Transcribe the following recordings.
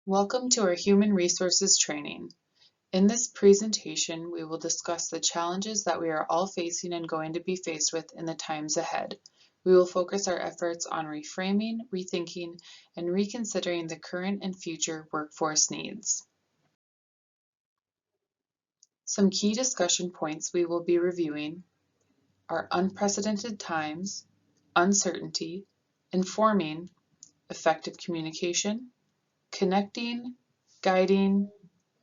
Welcome to our Human Resources training. In this presentation, we will discuss the challenges that we are all facing and going to be faced with in the times ahead. We will focus our efforts on reframing, rethinking, and reconsidering the current and future workforce needs. Some key discussion points we will be reviewing are unprecedented times, uncertainty, informing, effective communication, connecting, guiding,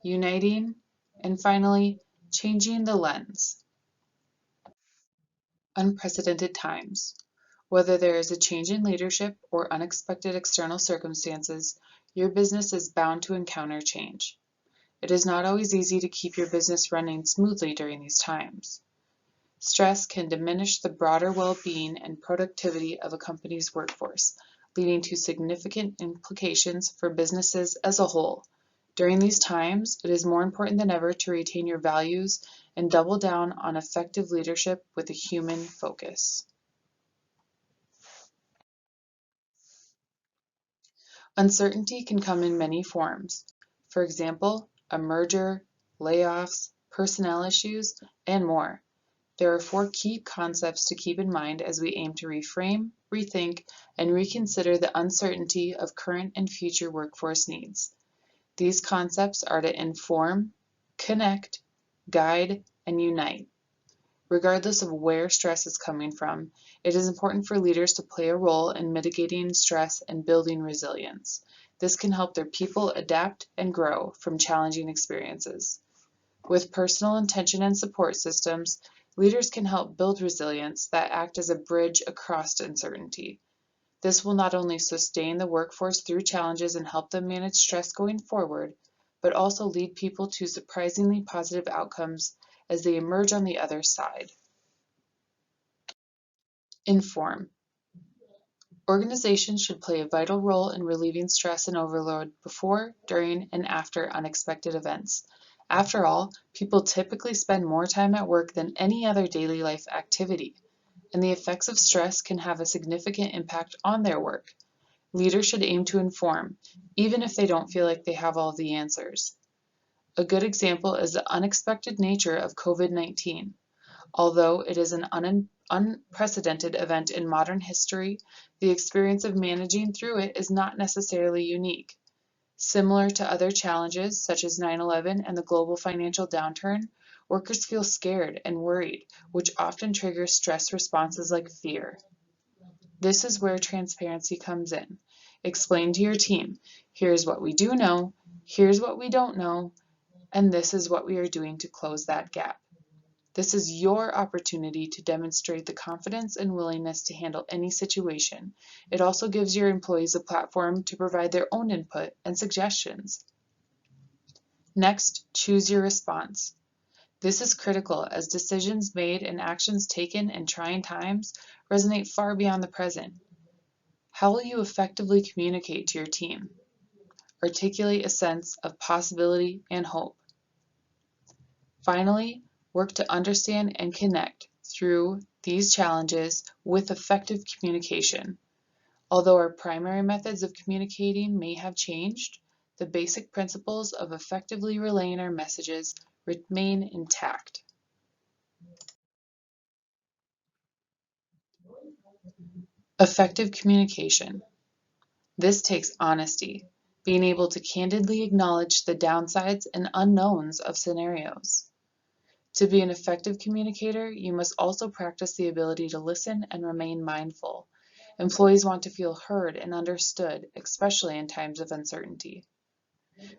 uniting, and finally, changing the lens. Unprecedented times. Whether there is a change in leadership or unexpected external circumstances, your business is bound to encounter change. It is not always easy to keep your business running smoothly during these times. Stress can diminish the broader well-being and productivity of a company's workforce, leading to significant implications for businesses as a whole. During these times, it is more important than ever to retain your values and double down on effective leadership with a human focus. Uncertainty can come in many forms. For example, a merger, layoffs, personnel issues, and more. There are 4 key concepts to keep in mind as we aim to reframe, rethink, and reconsider the uncertainty of current and future workforce needs. These concepts are to inform, connect, guide, and unite. Regardless of where stress is coming from, it is important for leaders to play a role in mitigating stress and building resilience. This can help their people adapt and grow from challenging experiences. With personal intention and support systems, leaders can help build resilience that act as a bridge across uncertainty. This will not only sustain the workforce through challenges and help them manage stress going forward, but also lead people to surprisingly positive outcomes as they emerge on the other side. Inform. Organizations should play a vital role in relieving stress and overload before, during, and after unexpected events. After all, people typically spend more time at work than any other daily life activity, and the effects of stress can have a significant impact on their work. Leaders should aim to inform, even if they don't feel like they have all the answers. A good example is the unexpected nature of COVID-19. Although it is an unprecedented event in modern history, the experience of managing through it is not necessarily unique. Similar to other challenges such as 9/11 and the global financial downturn, workers feel scared and worried, which often triggers stress responses like fear. This is where transparency comes in. Explain to your team, here's what we do know, here's what we don't know, and this is what we are doing to close that gap. This is your opportunity to demonstrate the confidence and willingness to handle any situation. It also gives your employees a platform to provide their own input and suggestions. Next, choose your response. This is critical as decisions made and actions taken in trying times resonate far beyond the present. How will you effectively communicate to your team? Articulate a sense of possibility and hope. Finally, work to understand and connect through these challenges with effective communication. Although our primary methods of communicating may have changed, the basic principles of effectively relaying our messages remain intact. Effective communication. This takes honesty, being able to candidly acknowledge the downsides and unknowns of scenarios. To be an effective communicator, you must also practice the ability to listen and remain mindful. Employees want to feel heard and understood, especially in times of uncertainty.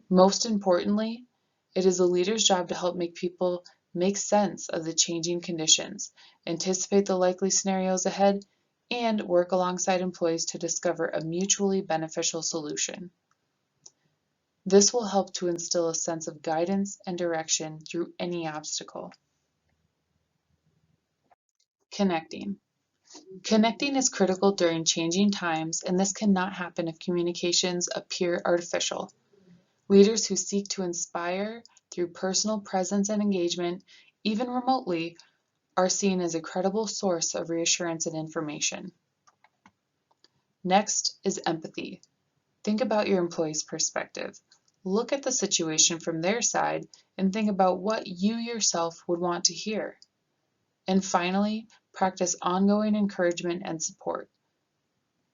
Most importantly, it is a leader's job to help make people make sense of the changing conditions, anticipate the likely scenarios ahead, and work alongside employees to discover a mutually beneficial solution. This will help to instill a sense of guidance and direction through any obstacle. Connecting. Connecting is critical during changing times, and this cannot happen if communications appear artificial. Leaders who seek to inspire through personal presence and engagement, even remotely, are seen as a credible source of reassurance and information. Next is empathy. Think about your employee's perspective. Look at the situation from their side and think about what you yourself would want to hear. And finally, practice ongoing encouragement and support.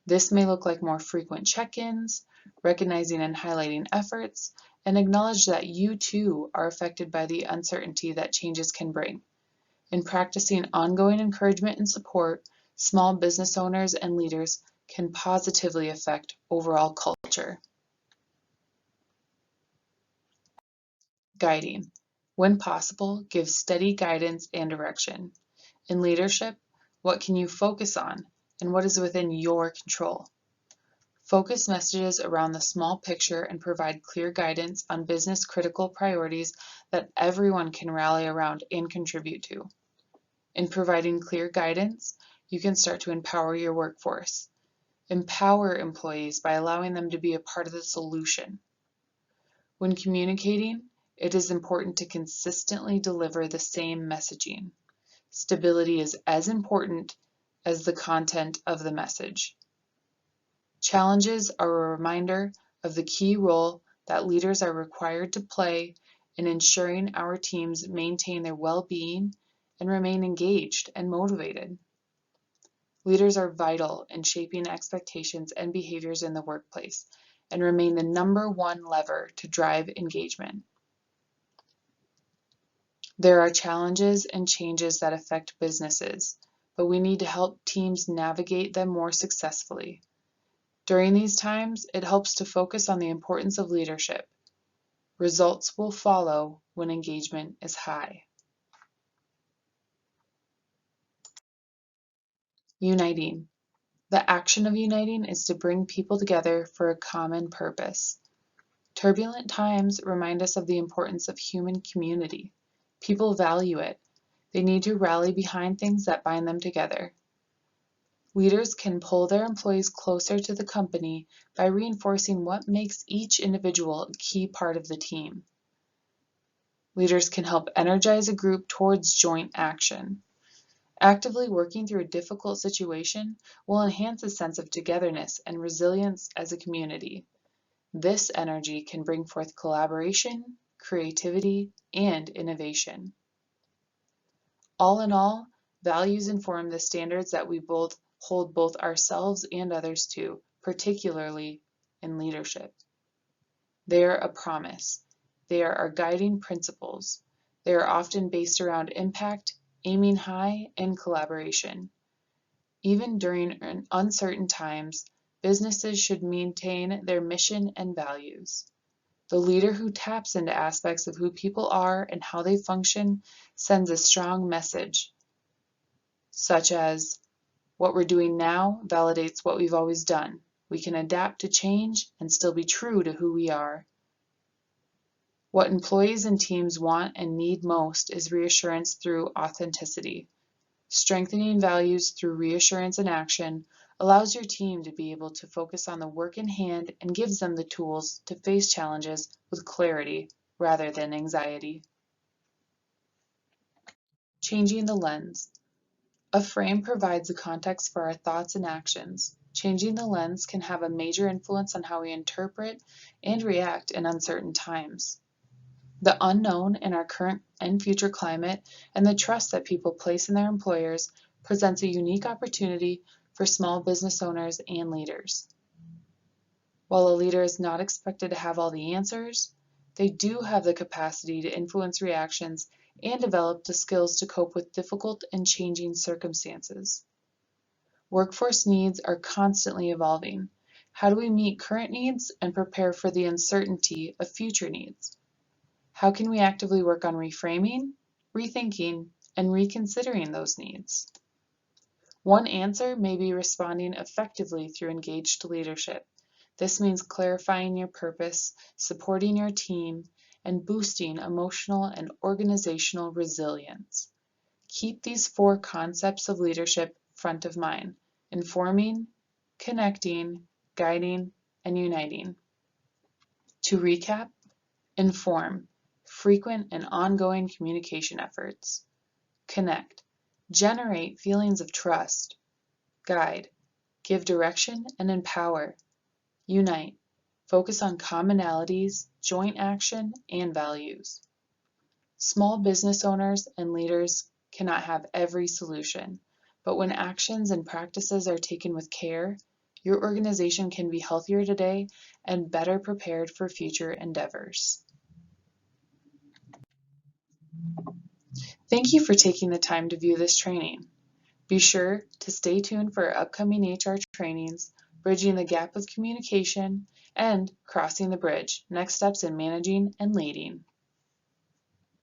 This may look like more frequent check-ins, recognizing and highlighting efforts, and acknowledge that you too are affected by the uncertainty that changes can bring. In practicing ongoing encouragement and support, small business owners and leaders can positively affect overall culture. Guiding. When possible, give steady guidance and direction. In leadership, what can you focus on and what is within your control? Focus messages around the small picture and provide clear guidance on business critical priorities that everyone can rally around and contribute to. In providing clear guidance, you can start to empower your workforce. Empower employees by allowing them to be a part of the solution. When communicating, it is important to consistently deliver the same messaging. Stability is as important as the content of the message. Challenges are a reminder of the key role that leaders are required to play in ensuring our teams maintain their well-being and remain engaged and motivated. Leaders are vital in shaping expectations and behaviors in the workplace and remain the #1 lever to drive engagement. There are challenges and changes that affect businesses, but we need to help teams navigate them more successfully. During these times, it helps to focus on the importance of leadership. Results will follow when engagement is high. Uniting. The action of uniting is to bring people together for a common purpose. Turbulent times remind us of the importance of human community. People value it. They need to rally behind things that bind them together. Leaders can pull their employees closer to the company by reinforcing what makes each individual a key part of the team. Leaders can help energize a group towards joint action. Actively working through a difficult situation will enhance a sense of togetherness and resilience as a community. This energy can bring forth collaboration, creativity, and innovation. All in all, values inform the standards that we hold both ourselves and others to, particularly in leadership. They are a promise. They are our guiding principles. They are often based around impact, aiming high, and collaboration. Even during uncertain times, businesses should maintain their mission and values. The leader who taps into aspects of who people are and how they function sends a strong message, such as, what we're doing now validates what we've always done. We can adapt to change and still be true to who we are. What employees and teams want and need most is reassurance through authenticity. Strengthening values through reassurance and action allows your team to be able to focus on the work in hand and gives them the tools to face challenges with clarity rather than anxiety. Changing the lens. A frame provides a context for our thoughts and actions. Changing the lens can have a major influence on how we interpret and react in uncertain times. The unknown in our current and future climate and the trust that people place in their employers presents a unique opportunity for small business owners and leaders. While a leader is not expected to have all the answers, they do have the capacity to influence reactions and develop the skills to cope with difficult and changing circumstances. Workforce needs are constantly evolving. How do we meet current needs and prepare for the uncertainty of future needs? How can we actively work on reframing, rethinking, and reconsidering those needs? One answer may be responding effectively through engaged leadership. This means clarifying your purpose, supporting your team, and boosting emotional and organizational resilience. Keep these 4 concepts of leadership front of mind: informing, connecting, guiding, and uniting. To recap, inform, frequent and ongoing communication efforts. Connect, generate feelings of trust. Guide, give direction and empower. Unite, Focus on commonalities, joint action, and values. Small business owners and leaders cannot have every solution, but when actions and practices are taken with care, your organization can be healthier today and better prepared for future endeavors. Thank you for taking the time to view this training. Be sure to stay tuned for our upcoming HR trainings, Bridging the Gap of Communication, and Crossing the Bridge, Next Steps in Managing and Leading.